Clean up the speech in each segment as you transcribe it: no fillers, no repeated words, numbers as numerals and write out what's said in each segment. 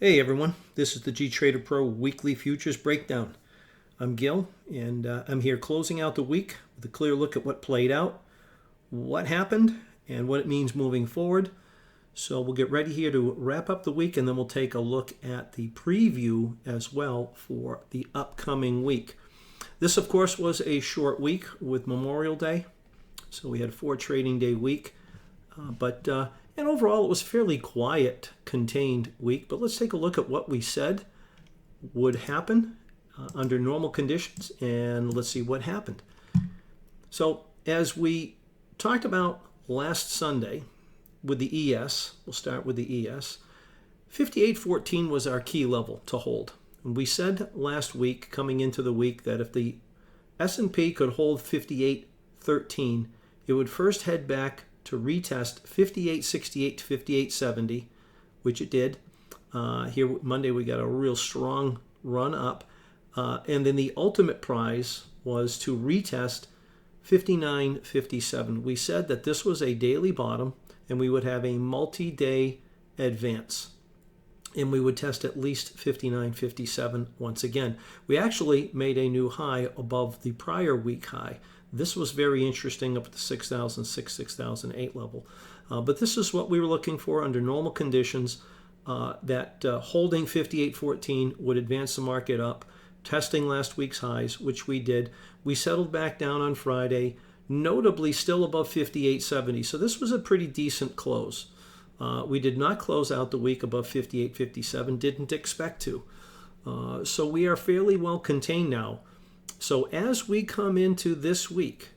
Hey everyone, this is the GTraderPro Weekly Futures Breakdown. I'm Gil, and I'm here closing out the week with a clear look at what played out, what happened, and what it means moving forward. So we'll get ready here to wrap up the week, and then we'll take a look at the preview as well for the upcoming week. This, of course, was a short week with Memorial Day, so we had a 4 trading day week, and overall, it was a fairly quiet, contained week. But let's take a look at what we said would happen under normal conditions, and let's see what happened. So as we talked about last Sunday with the ES, we'll start with the ES, 58.14 was our key level to hold. And we said last week, coming into the week, that if the S&P could hold 58.13, it would first head back to retest 58.68 to 58.70, which it did. Here Monday we got a real strong run up, and then the ultimate prize was to retest 59.57. We said that this was a daily bottom, and we would have a multi-day advance, and we would test at least 59.57 once again. We actually made a new high above the prior week high. This was very interesting up at the 6,006, 6,008 level. But this is what we were looking for under normal conditions, that holding 58.14 would advance the market up, testing last week's highs, which we did. We settled back down on Friday, notably still above 58.70. So this was a pretty decent close. We did not close out the week above 58.57, didn't expect to. So we are fairly well contained now. So as we come into this week,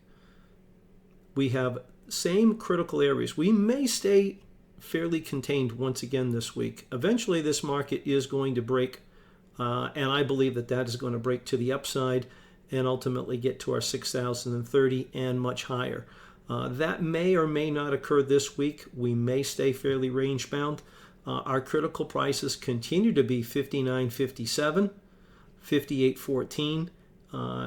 we have same critical areas. We may stay fairly contained once again this week. Eventually this market is going to break, and I believe that that is going to break to the upside and ultimately get to our 6,030 and much higher. That may or may not occur this week. We may stay fairly range bound. Our critical prices continue to be 59.57, 58.14,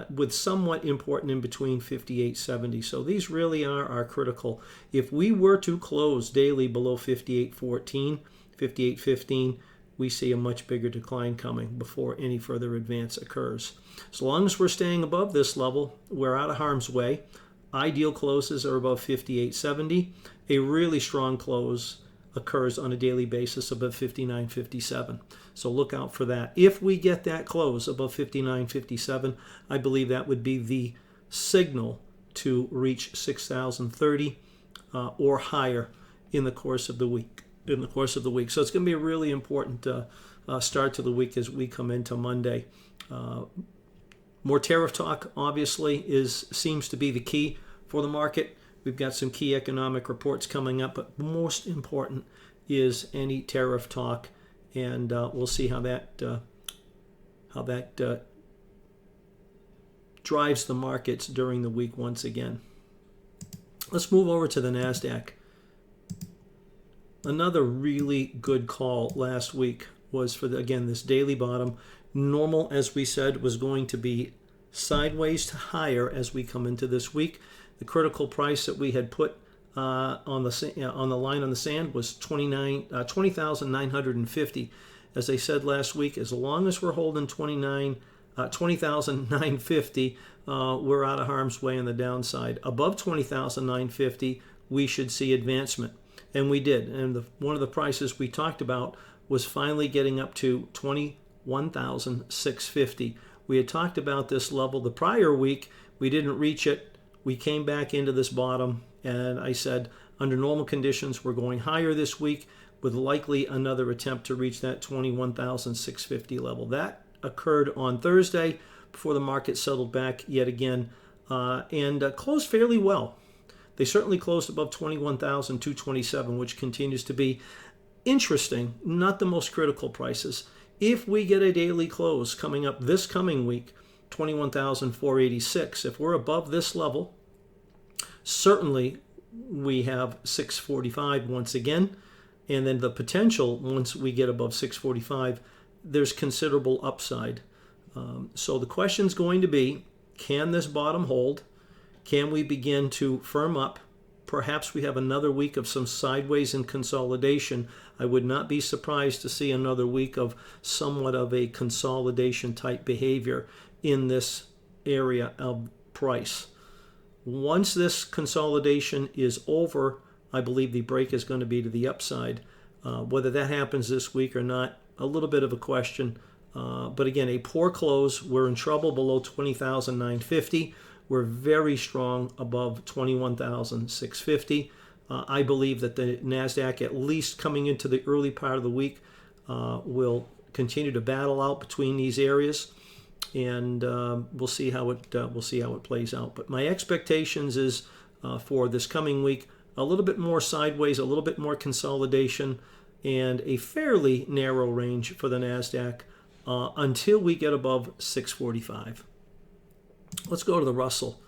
with somewhat important in between 58.70. So these really are our critical. If we were to close daily below 58.14, 58.15, we see a much bigger decline coming before any further advance occurs. As long as we're staying above this level, we're out of harm's way. Ideal closes are above 58.70. A really strong close occurs on a daily basis above 59.57. So look out for that. If we get that close above 59.57, I believe that would be the signal to reach 6,030 or higher in the course of the week. So it's going to be a really important start to the week as we come into Monday. More tariff talk, obviously, seems to be the key for the market. We've got some key economic reports coming up, but most important is any tariff talk, and we'll see how that drives the markets during the week once again. Let's move over to the Nasdaq. Another really good call last week was for, again, this daily bottom. Normal, as we said, was going to be sideways to higher as we come into this week. The critical price that we had put on the line on the sand was 20,950. As I said last week, as long as we're holding 20,950, we're out of harm's way on the downside. Above 20,950, we should see advancement, and we did. And one of the prices we talked about was finally getting up to 21,650. We had talked about this level the prior week. We didn't reach it. We came back into this bottom, and I said under normal conditions we're going higher this week with likely another attempt to reach that 21,650 level. That occurred on Thursday before the market settled back yet again and closed fairly well. They certainly closed above 21,227, which continues to be interesting, not the most critical prices. If we get a daily close coming up this coming week, 21,486, if we're above this level, certainly we have 645 once again, and then the potential once we get above 645, there's considerable upside. So the question's going to be, can this bottom hold? Can we begin to firm up perhaps we have another week of some sideways and consolidation. I would not be surprised to see another week of somewhat of a consolidation type behavior in this area of price. Once this consolidation is over, I believe the break is going to be to the upside. Whether that happens this week or not, a little bit of a question. But again, a poor close. We're in trouble below 20,950. We're very strong above 21,650. I believe that the Nasdaq, at least coming into the early part of the week, will continue to battle out between these areas, and we'll see how it plays out. But my expectations is for this coming week, a little bit more sideways, a little bit more consolidation, and a fairly narrow range for the Nasdaq until we get above 645. Let's go to the Russell.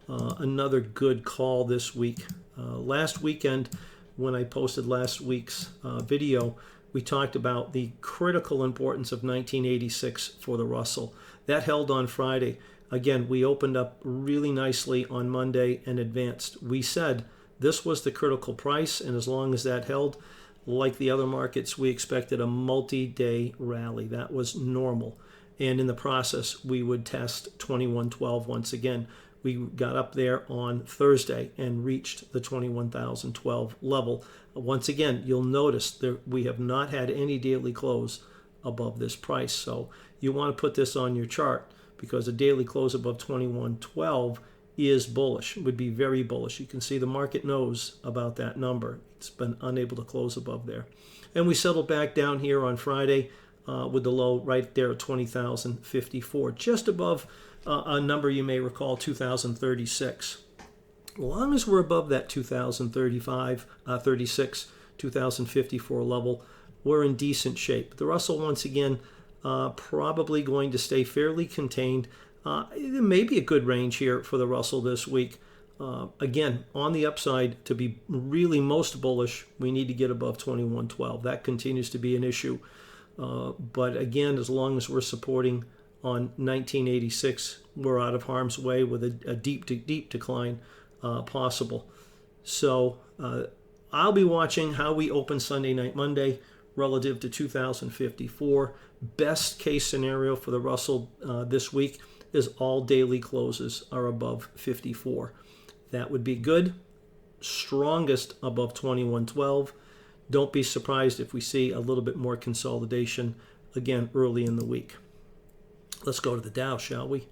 Another good call this week. Last weekend, when I posted last week's video, we talked about the critical importance of 1986 for the Russell. That held on Friday. Again, we opened up really nicely on Monday and advanced. We said this was the critical price, and as long as that held, like the other markets, we expected a multi-day rally. That was normal. And in the process, we would test 2112 once again. We got up there on Thursday and reached the 21,012 level. Once again, you'll notice that we have not had any daily close above this price. So you want to put this on your chart, because a daily close above 2112 is bullish, would be very bullish. You can see the market knows about that number. It's been unable to close above there. And we settled back down here on Friday with the low right there at 20,054, just above a number you may recall, 2036. As long as we're above that 2035, 36, 2054 level, we're in decent shape. The Russell, once again, probably going to stay fairly contained. There may be a good range here for the Russell this week. Again, on the upside, to be really most bullish, we need to get above 2112. That continues to be an issue. But again, as long as we're supporting on 1986, we're out of harm's way with a deep decline possible. So I'll be watching how we open Sunday night, Monday, relative to 2054. Best case scenario for the Russell this week is all daily closes are above 54. That would be good. Strongest above 2112. Don't be surprised if we see a little bit more consolidation again early in the week. Let's go to the Dow, shall we?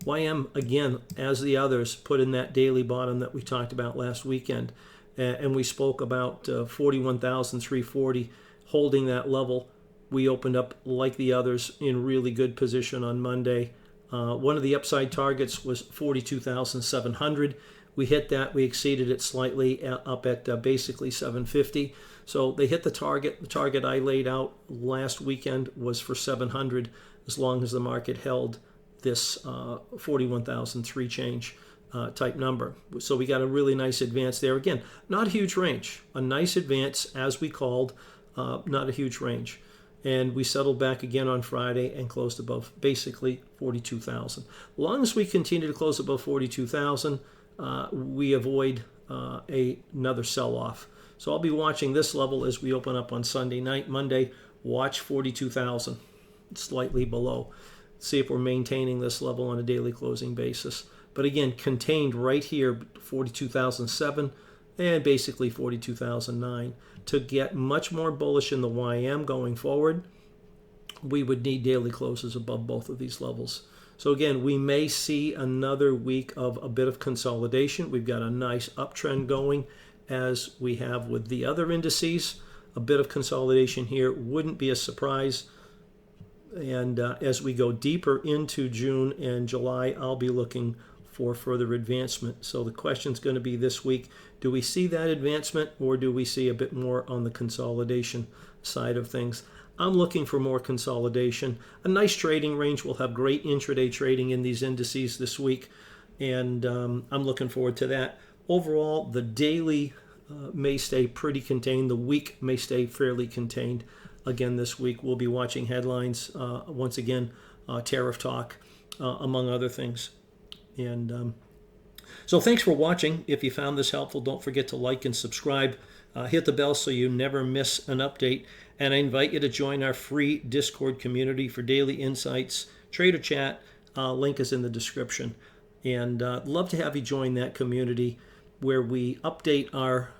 YM, again, as the others, put in that daily bottom that we talked about last weekend. And we spoke about 41,340 holding that level. We opened up, like the others, in really good position on Monday. One of the upside targets was 42,700. We hit that. We exceeded it slightly up at basically 750. So they hit the target. The target I laid out last weekend was for 700, as long as the market held this 41,003 change type number. So we got a really nice advance there. Again, not a huge range. A nice advance, as we called, not a huge range. And we settled back again on Friday and closed above basically 42,000. As long as we continue to close above 42,000, we avoid another sell-off. So I'll be watching this level as we open up on Sunday night. Monday, watch 42,000, slightly below. See if we're maintaining this level on a daily closing basis. But again, contained right here, 42,007 and basically 42,009. To get much more bullish in the YM going forward, we would need daily closes above both of these levels. So again, we may see another week of a bit of consolidation. We've got a nice uptrend going, as we have with the other indices. A bit of consolidation here wouldn't be a surprise. And as we go deeper into June and July, I'll be looking for further advancement. So the question's going to be this week, do we see that advancement, or do we see a bit more on the consolidation side of things? I'm looking for more consolidation. A nice trading range. We'll have great intraday trading in these indices this week, and I'm looking forward to that. Overall, the daily may stay pretty contained. The week may stay fairly contained. Again, this week we'll be watching headlines, once again, tariff talk, among other things. And so thanks for watching. If you found this helpful, don't forget to like and subscribe. Hit the bell so you never miss an update. And I invite you to join our free Discord community for daily insights, trader chat. Link is in the description. And love to have you join that community where we update our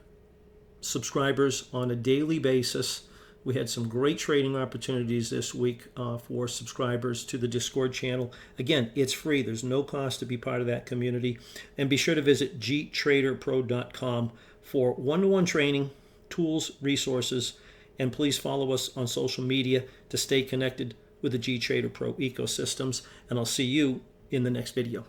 subscribers on a daily basis. We had some great trading opportunities this week for subscribers to the Discord channel. Again, it's free. There's no cost to be part of that community. And be sure to visit GTraderPro.com for one-to-one training, tools, resources, and please follow us on social media to stay connected with the GTraderPro ecosystems. And I'll see you in the next video.